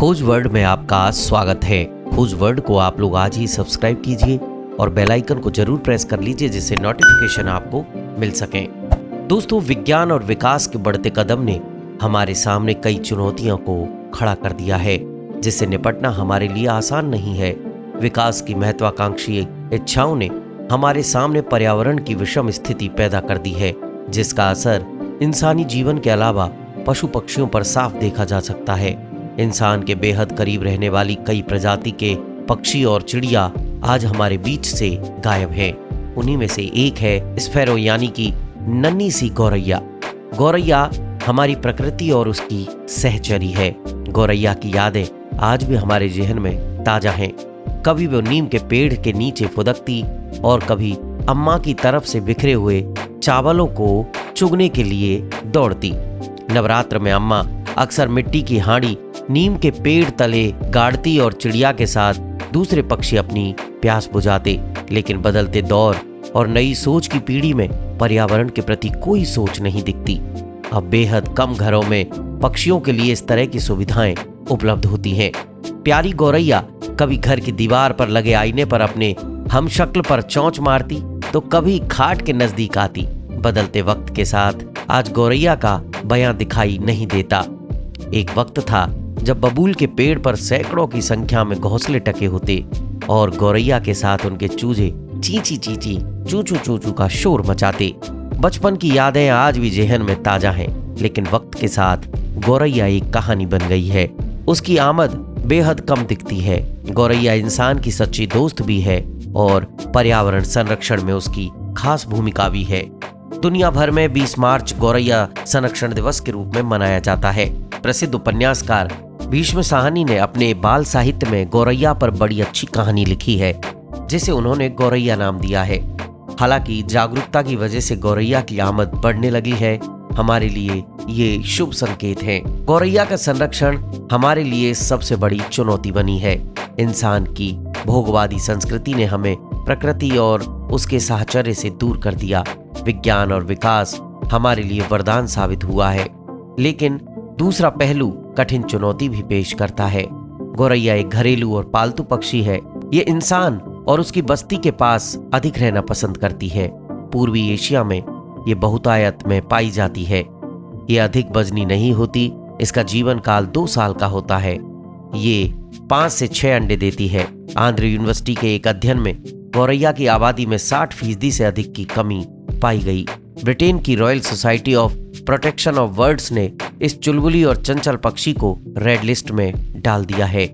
खोज वर्ड में आपका स्वागत है। खोज वर्ड को आप लोग आज ही सब्सक्राइब कीजिए और बेल आइकन को जरूर प्रेस कर लीजिए जिससे नोटिफिकेशन आपको मिल सके। दोस्तों, विज्ञान और विकास के बढ़ते कदम ने हमारे सामने कई चुनौतियों को खड़ा कर दिया है जिससे निपटना हमारे लिए आसान नहीं है। विकास की महत्वाकांक्षी इच्छाओं ने हमारे सामने पर्यावरण की विषम स्थिति पैदा कर दी है जिसका असर इंसानी जीवन के अलावा पशु पक्षियों पर साफ देखा जा सकता है। इंसान के बेहद करीब रहने वाली कई प्रजाति के पक्षी और चिड़िया आज हमारे बीच से गायब हैं। उन्हीं में से एक है स्पैरो यानी कि नन्ही सी गौरैया। गौरैया हमारी प्रकृति और उसकी सहचरी है। गौरैया की यादें आज भी हमारे जहन में ताजा हैं। कभी वो नीम के पेड़ के नीचे फुदकती और कभी अम्मा की तरफ से बिखरे हुए चावलों को चुगने के लिए दौड़ती। नवरात्र में अम्मा अक्सर मिट्टी की हांडी नीम के पेड़ तले गाड़ती और चिड़िया के साथ दूसरे पक्षी अपनी प्यास बुझाते। लेकिन बदलते दौर और नई सोच की पीढ़ी में पर्यावरण के प्रति कोई सोच नहीं दिखती। अब बेहद कम घरों में पक्षियों के लिए इस तरह की सुविधाएं उपलब्ध होती हैं। प्यारी गौरैया कभी घर की दीवार पर लगे आईने पर अपने हमशक्ल पर चोंच मारती तो कभी खाट के नजदीक आती। बदलते वक्त के साथ आज गौरैया का बयां दिखाई नहीं देता। एक वक्त था जब बबूल के पेड़ पर सैकड़ों की संख्या में घोंसले टके होते और गौरैया के साथ उनके चूजे चींची चींची चूचू चूचू का शोर मचाते। बचपन की यादें आज भी जेहन में ताजा हैं, लेकिन वक्त के साथ गौरैया एक कहानी बन गई है। उसकी आमद बेहद कम दिखती है। गौरैया इंसान की सच्ची दोस्त भी है और पर्यावरण संरक्षण में उसकी खास भूमिका भी है। दुनिया भर में 20 मार्च गौरैया संरक्षण दिवस के रूप में मनाया जाता है। प्रसिद्ध उपन्यासकार भीष्म साहनी ने अपने बाल साहित्य में गौरैया पर बड़ी अच्छी कहानी लिखी है जिसे उन्होंने गौरैया नाम दिया है। हालांकि जागरूकता की वजह से गौरैया की आमद बढ़ने लगी है। हमारे लिए ये शुभ संकेत है। गौरैया का संरक्षण हमारे लिए सबसे बड़ी चुनौती बनी है। इंसान की भोगवादी संस्कृति ने हमें प्रकृति और उसके साहचर्य से दूर कर दिया। विज्ञान और विकास हमारे लिए वरदान साबित हुआ है, लेकिन दूसरा पहलू कठिन चुनौती भी पेश करता है। गौरैया एक घरेलू और पालतू पक्षी है। ये इंसान और उसकी बस्ती के पास अधिक रहना पसंद करती है। पूर्वी एशिया में ये बहुतायत में पाई जाती है। ये अधिक वजनी नहीं होती। इसका जीवन काल 2 साल का होता है। ये 5 से 6 अंडे देती है। आंध्र यूनिवर्सिटी के एक अध्ययन में गौरैया की आबादी में 60% से अधिक की कमी पाई गई। ब्रिटेन की royal society of protection of birds ने इस चुलबुली और चंचल पक्षी को रेड लिस्ट में डाल दिया है।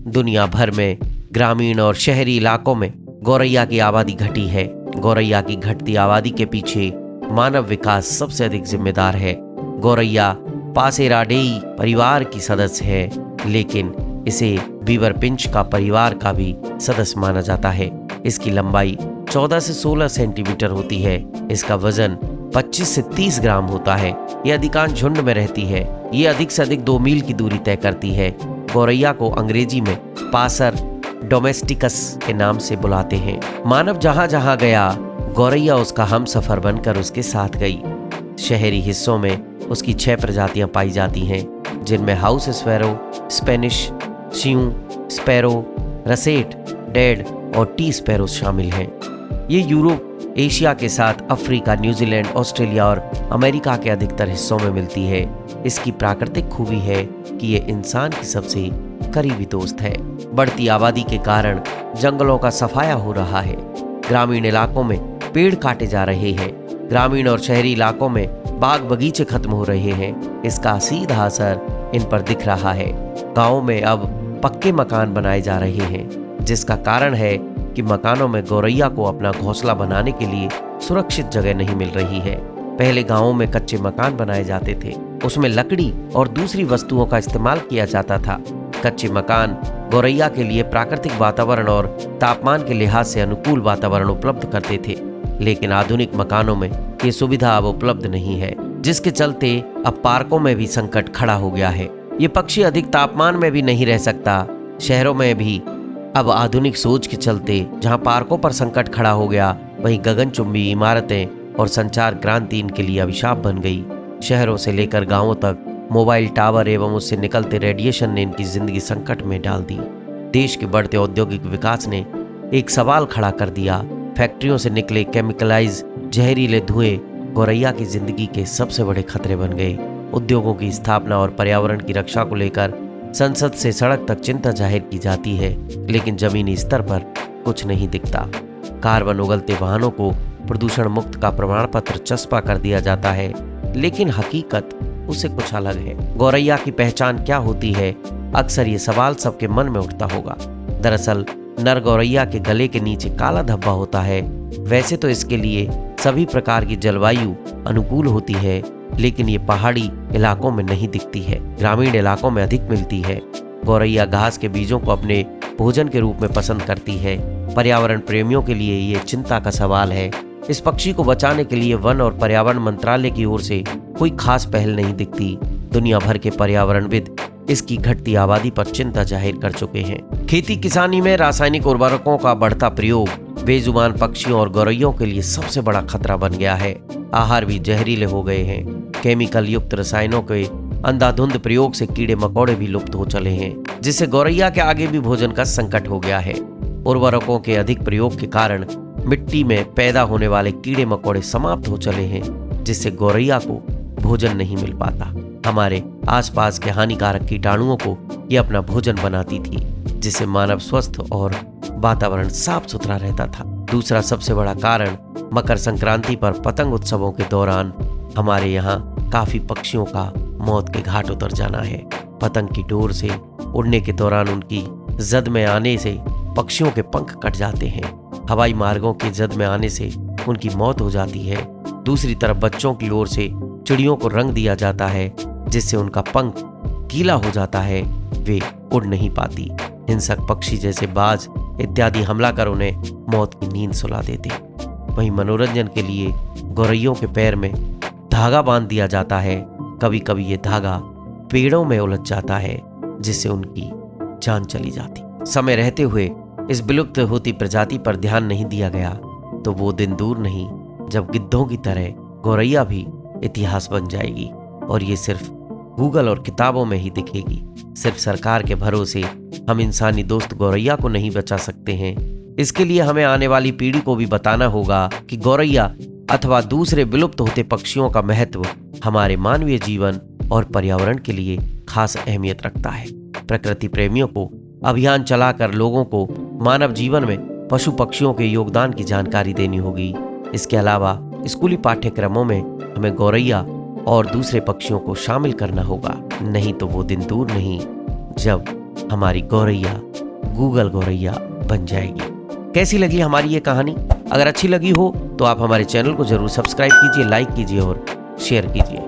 दुनिया भर में ग्रामीण और शहरी इलाकों में गौरैया की आबादी घटी है। गौरैया की घटती आबादी के पीछे मानव विकास सबसे अधिक जिम्मेदार है। गौरैया पासेराडेई परिवार की सदस्य है, लेकिन इसे बीवर पिंच का परिवार का भी सदस्य माना जाता है। इसकी लंबाई 14 से 16 सेंटीमीटर होती है। इसका वजन 25 से 30 ग्राम होता है। ये अधिकांश झुंड में रहती है। ये अधिक से अधिक 2 मील की दूरी तय करती है। गौरैया को अंग्रेजी में पासर डोमेस्टिकस के नाम से बुलाते हैं। मानव जहां जहां गया, गौरैया उसका हमसफर बनकर उसके साथ गई। शहरी हिस्सों में उसकी 6 प्रजातियां पाई जाती हैं, जिनमें house sparrow, Spanish श्यू, sparrow, russet, dead और टी स्पैरो शामिल हैं। ये यूरोप, एशिया के साथ अफ्रीका, न्यूजीलैंड, ऑस्ट्रेलिया और अमेरिका के अधिकतर हिस्सों में मिलती है। इसकी प्राकृतिक खूबी है कि ये इंसान की सबसे करीबी दोस्त है। बढ़ती आबादी के कारण जंगलों का सफाया हो रहा है। ग्रामीण इलाकों में पेड़ काटे जा रहे हैं। ग्रामीण और शहरी इलाकों में बाग बगीचे खत्म हो रहे हैं। इसका सीधा असर इन पर दिख रहा है। गाँव में अब पक्के मकान बनाए जा रहे हैं, जिसका कारण है कि मकानों में गौरैया को अपना घोंसला बनाने के लिए सुरक्षित जगह नहीं मिल रही है। पहले गांवों में कच्चे मकान बनाए जाते थे। उसमें लकड़ी और दूसरी वस्तुओं का इस्तेमाल किया जाता था। कच्चे मकान गौरैया के लिए प्राकृतिक वातावरण और तापमान के लिहाज से अनुकूल वातावरण उपलब्ध करते थे, लेकिन आधुनिक मकानों में ये सुविधा अब उपलब्ध नहीं है, जिसके चलते अब पार्कों में भी संकट खड़ा हो गया है। ये पक्षी अधिक तापमान में भी नहीं रह सकता। शहरों में भी अब आधुनिक सोच के चलते जहां पार्कों पर संकट खड़ा हो गया, वहीं गगनचुंबी इमारतें और संचार क्रांति इनके लिए अभिशाप बन गई। शहरों से लेकर गांवों तक मोबाइल टावर एवं उससे निकलते रेडिएशन ने इनकी जिंदगी संकट में डाल दी। देश के बढ़ते औद्योगिक विकास ने एक सवाल खड़ा कर दिया। फैक्ट्रियों से निकले केमिकलाइज जहरीले धुएं गौरैया की जिंदगी के सबसे बड़े खतरे बन गए। उद्योगों की स्थापना और पर्यावरण की रक्षा को लेकर संसद से सड़क तक चिंता जाहिर की जाती है, लेकिन जमीनी स्तर पर कुछ नहीं दिखता। कार्बन उगलते वाहनों को प्रदूषण मुक्त का प्रमाण पत्र चस्पा कर दिया जाता है, लेकिन हकीकत उससे कुछ अलग है। गौरैया की पहचान क्या होती है? अक्सर ये सवाल सबके मन में उठता होगा। दरअसल नर गौरैया के गले के नीचे काला धब्बा होता है। वैसे तो इसके लिए सभी प्रकार की जलवायु अनुकूल होती है, लेकिन ये पहाड़ी इलाकों में नहीं दिखती है, ग्रामीण इलाकों में अधिक मिलती है। गौरैया घास के बीजों को अपने भोजन के रूप में पसंद करती है। पर्यावरण प्रेमियों के लिए ये चिंता का सवाल है। इस पक्षी को बचाने के लिए वन और पर्यावरण मंत्रालय की ओर से कोई खास पहल नहीं दिखती। दुनिया भर के पर्यावरणविद इसकी घटती आबादी पर चिंता जाहिर कर चुके हैं। खेती किसानी में रासायनिक उर्वरकों का बढ़ता प्रयोग बेजुबान पक्षियों और गौरैयों के लिए सबसे बड़ा खतरा बन गया है। आहार भी जहरीले हो गए हैं। केमिकल युक्त रसायनों के अंधाधुंध प्रयोग से कीड़े मकोड़े भी लुप्त हो चले हैं, जिससे गौरैया के आगे भी भोजन का संकट हो गया है। उर्वरकों के अधिक प्रयोग के कारण मिट्टी में पैदा होने वाले कीड़े मकोड़े समाप्त हो चले हैं, जिससे गौरैया को भोजन नहीं मिल पाता। हमारे आसपास के हानिकारक कीटाणुओं को ये अपना भोजन बनाती थी, जिससे मानव स्वस्थ और वातावरण साफ सुथरा रहता था। दूसरा सबसे बड़ा कारण मकर संक्रांति पर पतंग उत्सवों के दौरान हमारे यहाँ काफी पक्षियों का मौत के घाट उतर जाना है। पतंग की डोर से उड़ने के दौरान उनकी जद में आने से पक्षियों के पंख कट जाते हैं। हवाई मार्गों के जद में आने से उनकी मौत हो जाती है। दूसरी तरफ बच्चों की ओर से चिड़ियों को रंग दिया जाता है, जिससे उनका पंख गीला हो जाता है, वे उड़ नहीं पाती। हिंसक पक्षी जैसे बाज इत्यादि हमला कर उन्हें मौत की नींद सुला देते। वहीं मनोरंजन के लिए गौरैयों के पैर में धागा बांध दिया जाता है। कभी कभी ये धागा पेड़ों में उलझ जाता है, जिससे उनकी जान चली जाती। समय रहते हुए इस विलुप्त होती प्रजाति पर ध्यान नहीं दिया गया तो वो दिन दूर नहीं जब गिद्धों की तरह गौरैया भी इतिहास बन जाएगी, और ये सिर्फ गूगल और किताबों में ही दिखेगी। सिर्फ सरकार के भरोसे हम इंसानी दोस्त गौरैया को नहीं बचा सकते हैं। इसके लिए हमें आने वाली पीढ़ी को भी बताना होगा कि गौरैया अथवा दूसरे विलुप्त होते पक्षियों का महत्व हमारे मानवीय जीवन और पर्यावरण के लिए खास अहमियत रखता है। प्रकृति प्रेमियों को अभियान चलाकर लोगों को मानव जीवन में पशु पक्षियों के योगदान की जानकारी देनी होगी। इसके अलावा स्कूली पाठ्यक्रमों में हमें गौरैया और दूसरे पक्षियों को शामिल करना होगा। नहीं तो वो दिन दूर नहीं जब हमारी गौरैया गूगल गौरैया बन जाएगी। कैसी लगी हमारी ये कहानी? अगर अच्छी लगी हो तो आप हमारे चैनल को जरूर सब्सक्राइब कीजिए, लाइक कीजिए और शेयर कीजिए।